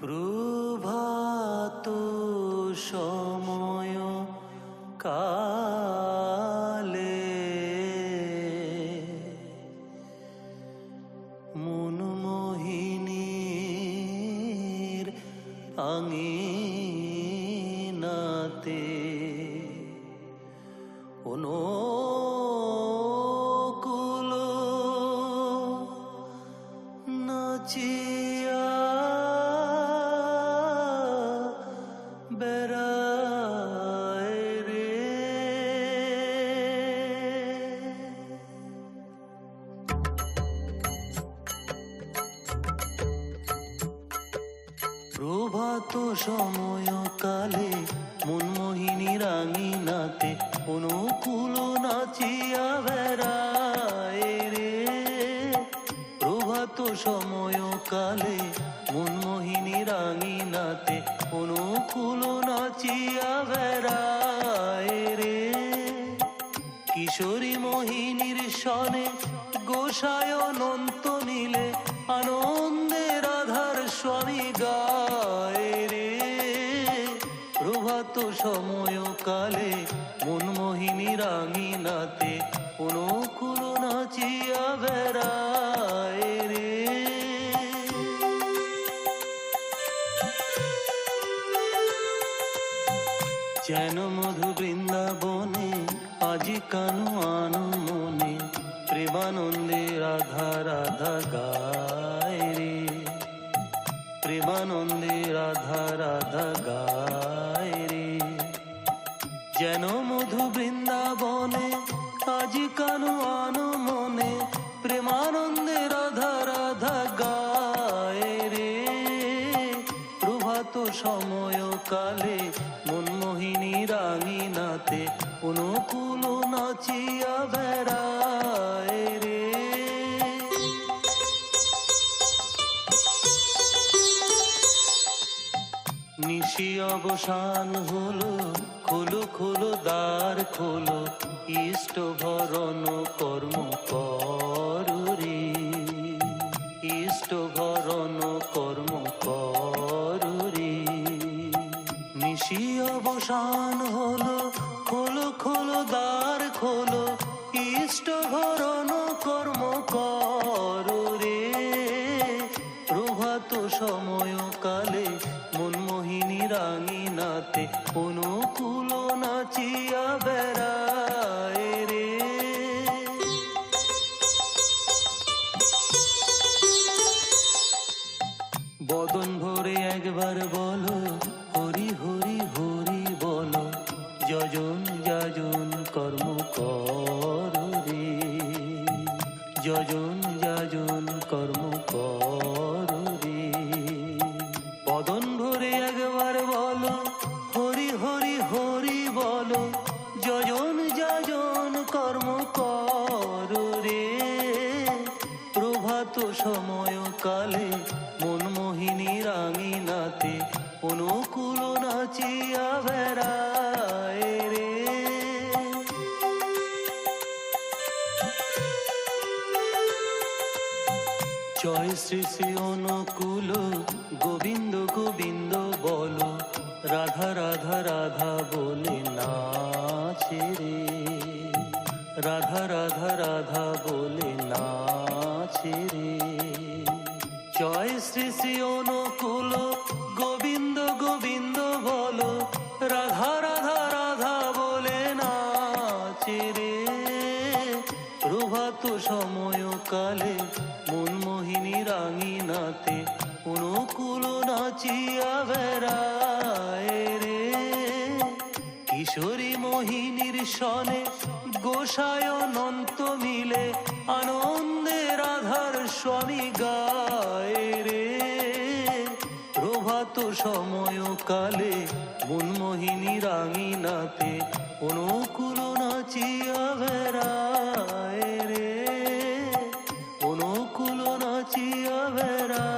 প্রভাত সময় কালে মনমোহিনীর আঙিনাতে অনুকূল নাচিয়া বেড়ায় রে। প্রভাত সময় কালে মনমোহিনীর আঙিনাতে অনুকূল নাচিয়া বেড়ায় রে। প্রভাত সময় কালে মনমোহিনীর আঙিনাতে অনুকূল নাচিয়া বেড়ায় রে। কিশোরী মোহিনীর সনে গোসায় অনন্ত নীলে আনন্দে রাধার স্বামী গায় রে। প্রভাত সময় কালে মনমোহিনীর আঙিনাতে অনুকূল নাচিয়া বেড়ায় রে। যেন মধু বৃন্দাবনে আজি কানু আনু মনে প্রেমানন্দে রাধা রাধা গায় রে। প্রেমানন্দে রাধা রাধা গায় রে। যেন মধু বৃন্দাবনে আজি কানু আনু মনে প্রেমানন্দে রাধা রাধা গায় রে। প্রভাত সময় কালে মনমোহিনীর আঙিনাতে অনুকূল নাচিয়া বেড়ায় রে। নিশি অবসান হলো, খোলো খোলো দ্বার খোলো, ইষ্ট ভরণ কর্ম কর রে। ইষ্ট ভরণ কর্ম কর রে। নিশি অবসান হলো, খোলো খোলো দ্বার খোলো, ইষ্ট ভরণ কর্ম কর রে। প্রভাত সময় কালে মনমোহিনীর আঙিনাতে অনুকূল নাচিয়া বেড়ায় রে। বদন ভরে একবার বলো হরি হরি হরি বলো, যজন যাজন কর্ম কর রে। যজন যাজন কর্ম কর রে। বদন ভরে একবার বলো হরি হরি হরি বলো, যজন যাজন কর্ম কর রে। প্রভাত সময় কালে মনমোহিনীর আঙিনাতে অনুকূল নাচিয়া বেড়ায় রে। জয় শ্রী শ্রী অনুকূল গোবিন্দ গোবিন্দ বলো, রাধা রাধা রাধা বলে নাচে রে। রাধা রাধা রাধা বলে নাচে রে। জয় শ্রী শ্রী অনুকূল গোবিন্দ গোবিন্দ বলো, রাধা রাধা রাধা বলে নাচে রে। প্রভাত সময় কালে মনমোহিনীর আঙিনাতে অনুকূল নাচিয়া বেড়ায় রে। কিশোরী মোহিনীর সনে গোসায় অনন্ত মিলে আনন্দে রাধার স্বামী গায় রে। প্রভাত সময় কালে মনমোহিনীর আঙিনাতে অনুকূল নাচিয়া বেড়ায় রে। অনুকূল নাচিয়া বেড়ায়।